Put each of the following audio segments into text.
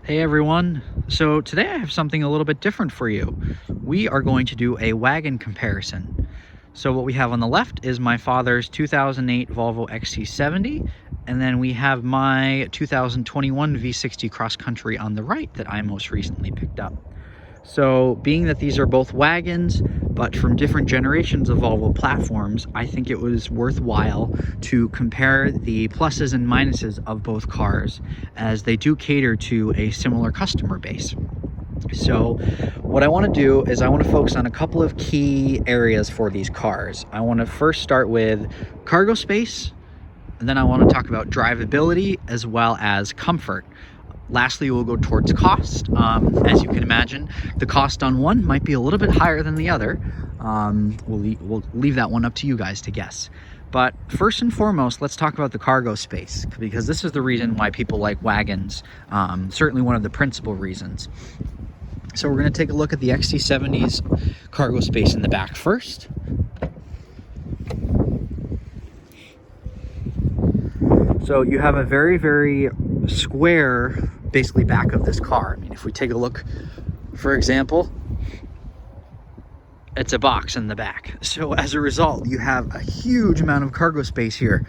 Hey everyone, so today I have something a little bit different for you. We are going to do a wagon comparison. So what we have on the left is my father's 2008 Volvo XC70, and then we have my 2021 V60 Cross Country on the right that I most recently picked up. So being that these are both wagons, but from different generations of Volvo platforms, I think it was worthwhile to compare the pluses and minuses of both cars, as they do cater to a similar customer base. So what I want to do is I want to focus on a couple of key areas for these cars. I want to first start with cargo space, and then I want to talk about drivability as well as comfort. Lastly, we'll go towards cost. As you can imagine, the cost on one might be a little bit higher than the other. We'll leave that one up to you guys to guess. But first and foremost, let's talk about the cargo space, because this is the reason why people like wagons, certainly one of the principal reasons. So we're going to take a look at the XC70's cargo space in the back first. So you have a very, very square, basically, back of this car. I mean, if we take a look, for example, it's a box in the back. So as a result, you have a huge amount of cargo space here,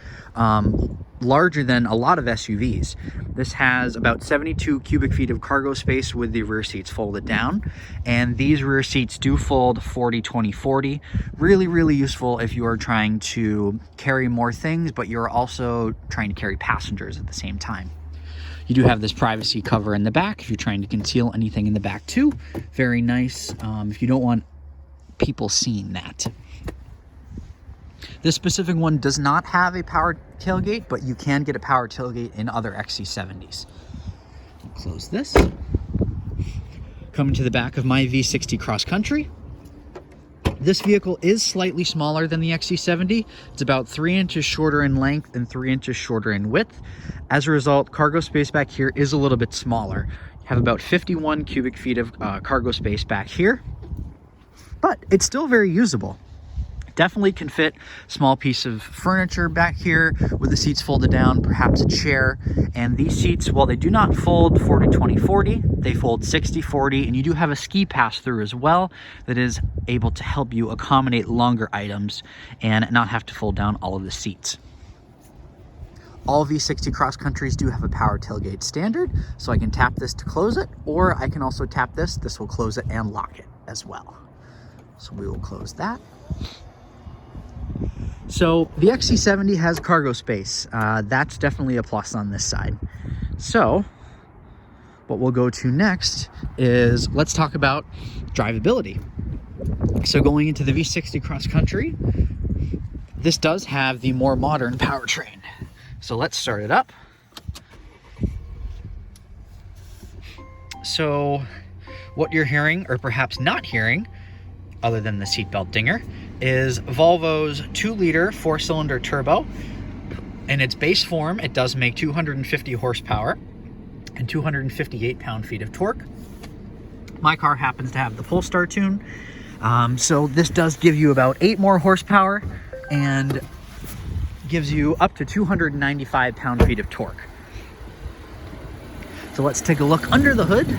larger than a lot of SUVs. This has about 72 cubic feet of cargo space with the rear seats folded down, and these rear seats do fold 40-20-40. Really, really useful if you are trying to carry more things, but you're also trying to carry passengers at the same time. You do have this privacy cover in the back if you're trying to conceal anything in the back too. Very nice if you don't want people seeing that. This specific one does not have a power tailgate, but you can get a power tailgate in other XC70s. Close this. Coming to the back of my V60 Cross Country. This vehicle is slightly smaller than the XC70. It's about 3 inches shorter in length and 3 inches shorter in width. As a result, cargo space back here is a little bit smaller. You have about 51 cubic feet of cargo space back here, but it's still very usable. Definitely can fit a small piece of furniture back here with the seats folded down, perhaps a chair. And these seats, while they do not fold 40-20-40, they fold 60-40, and you do have a ski pass through as well that is able to help you accommodate longer items and not have to fold down all of the seats. All V60 Cross Countries do have a power tailgate standard, so I can tap this to close it, or I can also tap this. This will close it and lock it as well. So we will close that. So the XC70 has cargo space. That's definitely a plus on this side. So what we'll go to next is let's talk about drivability. So going into the V60 Cross Country, this does have the more modern powertrain. So let's start it up. So what you're hearing, or perhaps not hearing, other than the seatbelt dinger, is Volvo's 2-liter 4-cylinder turbo. In its base form, it does make 250 horsepower and 258 pound-feet of torque. My car happens to have the Polestar tune, so this does give you about 8 more horsepower and gives you up to 295 pound-feet of torque. So let's take a look under the hood.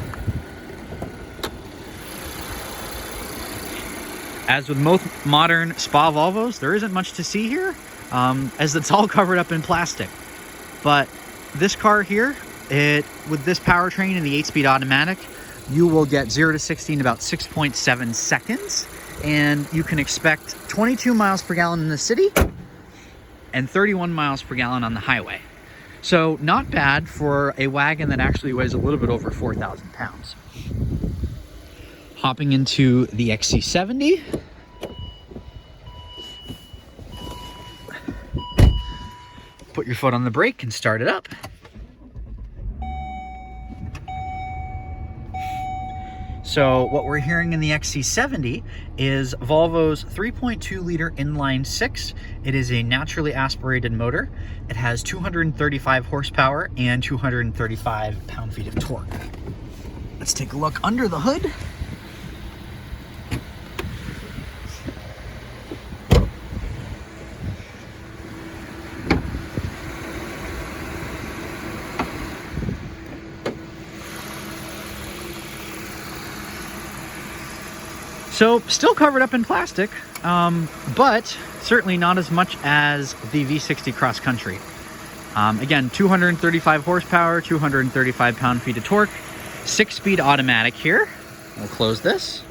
As with most modern Spa Volvos, there isn't much to see here, as it's all covered up in plastic. But this car here, with this powertrain and the 8-speed automatic, you will get 0 to 60 in about 6.7 seconds. And you can expect 22 miles per gallon in the city and 31 miles per gallon on the highway. So not bad for a wagon that actually weighs a little bit over 4,000 pounds. Hopping into the XC70. Put your foot on the brake and start it up. So what we're hearing in the XC70 is Volvo's 3.2-liter inline-6. It is a naturally aspirated motor. It has 235 horsepower and 235 pound-feet of torque. Let's take a look under the hood. So still covered up in plastic, but certainly not as much as the V60 Cross Country. Again, 235 horsepower, 235 pound-feet of torque, 6-speed automatic here. We'll close this.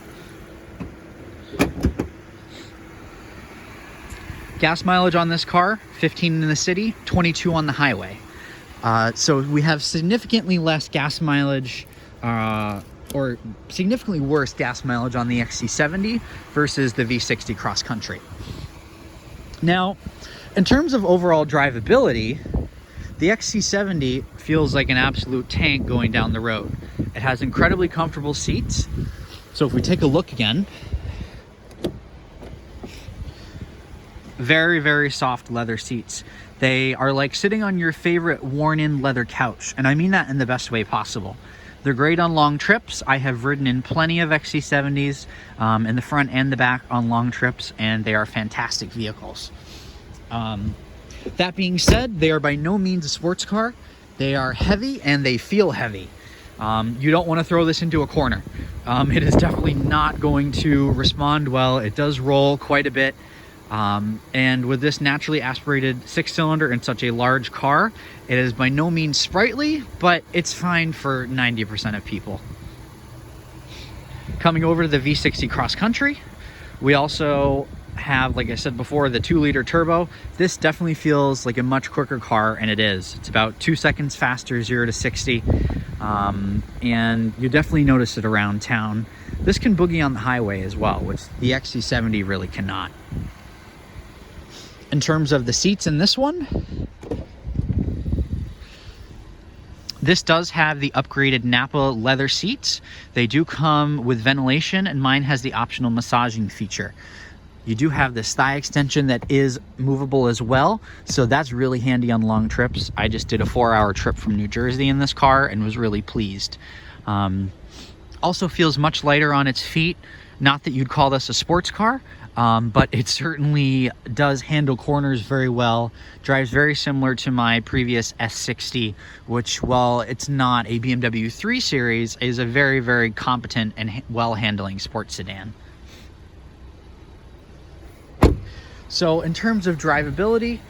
Gas mileage on this car, 15 in the city, 22 on the highway. So we have significantly less gas mileage, or significantly worse gas mileage on the XC70 versus the V60 Cross Country. Now, in terms of overall drivability, the XC70 feels like an absolute tank going down the road. It has incredibly comfortable seats. So if we take a look again, very, very soft leather seats. They are like sitting on your favorite worn-in leather couch, and I mean that in the best way possible. They're great on long trips. I have ridden in plenty of XC70s in the front and the back on long trips, and they are fantastic vehicles. That being said, they are by no means a sports car. They are heavy and they feel heavy. You don't want to throw this into a corner. It is definitely not going to respond well. It does roll quite a bit. And with this naturally aspirated 6-cylinder in such a large car, it is by no means sprightly, but it's fine for 90% of people. Coming over to the V60 Cross Country, we also have, like I said before, the 2-liter turbo. This definitely feels like a much quicker car, and it is. It's about 2 seconds faster, 0 to 60, and you definitely notice it around town. This can boogie on the highway as well, which the XC70 really cannot. In terms of the seats in this one, this does have the upgraded Napa leather seats. They do come with ventilation, and mine has the optional massaging feature. You do have this thigh extension that is movable as well, so that's really handy on long trips. I just did a 4-hour trip from New Jersey in this car and was really pleased. Also feels much lighter on its feet. Not that you'd call this a sports car, but it certainly does handle corners very well. Drives very similar to my previous S60, which, while it's not a BMW 3 Series, is a very, very competent and well-handling sports sedan. So in terms of drivability,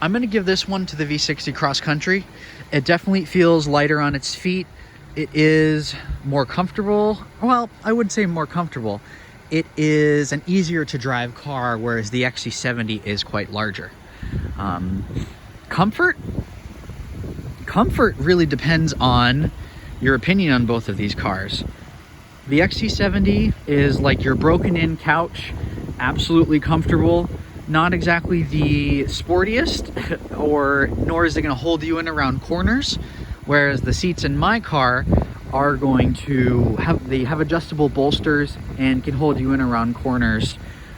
I'm going to give this one to the V60 Cross Country. It definitely feels lighter on its feet. It is more comfortable. Well, I would say more comfortable. It is an easier to drive car, whereas the XC70 is quite larger. Comfort really depends on your opinion on both of these cars. The XC70 is like your broken-in couch, absolutely comfortable. Not exactly the sportiest, nor is it going to hold you in around corners, whereas the seats in my car are going to have adjustable bolsters and can hold you in around corners.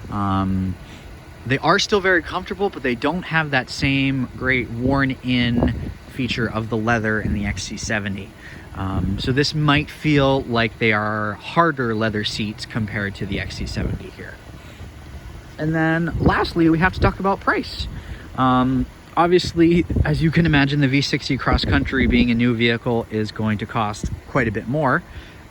They are still very comfortable, but they don't have that same great worn-in feature of the leather in the XC70. So this might feel like they are harder leather seats compared to the XC70 here. And then lastly, we have to talk about price. Obviously, as you can imagine, the V60 Cross Country, being a new vehicle, is going to cost quite a bit more.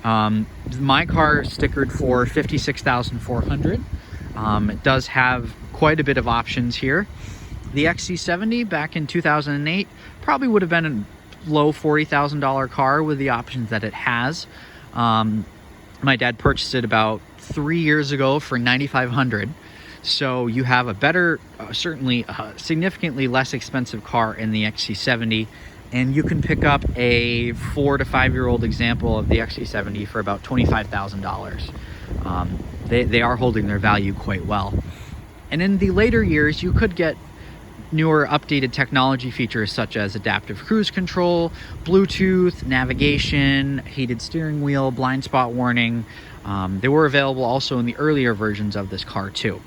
My car stickered for $56,400. It does have quite a bit of options here. The XC70 back in 2008 probably would have been a low $40,000 car with the options that it has. My dad purchased it about 3 years ago for $9,500. So you have a better, certainly significantly less expensive car in the XC70, and you can pick up a 4 to 5 year old example of the XC70 for about $25,000. They are holding their value quite well. And in the later years, you could get newer updated technology features such as adaptive cruise control, Bluetooth, navigation, heated steering wheel, blind spot warning. They were available also in the earlier versions of this car too.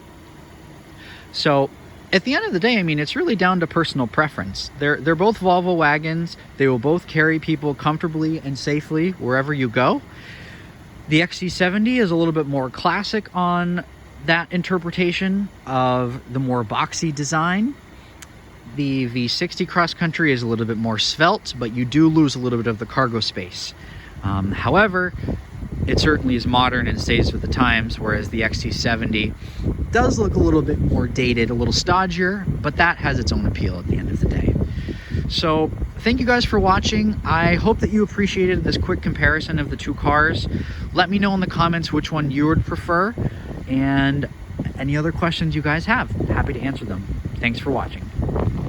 So at the end of the day, I mean, it's really down to personal preference. They're both Volvo wagons. They will both carry people comfortably and safely wherever you go. The XC70 is a little bit more classic on that interpretation of the more boxy design. The V60 Cross Country is a little bit more svelte, but you do lose a little bit of the cargo space. However, it certainly is modern and stays with the times, whereas the XC70 does look a little bit more dated, a little stodgier, but that has its own appeal at the end of the day. So thank you guys for watching. I hope that you appreciated this quick comparison of the two cars. Let me know in the comments which one you would prefer, and any other questions you guys have. Happy to answer them. Thanks for watching.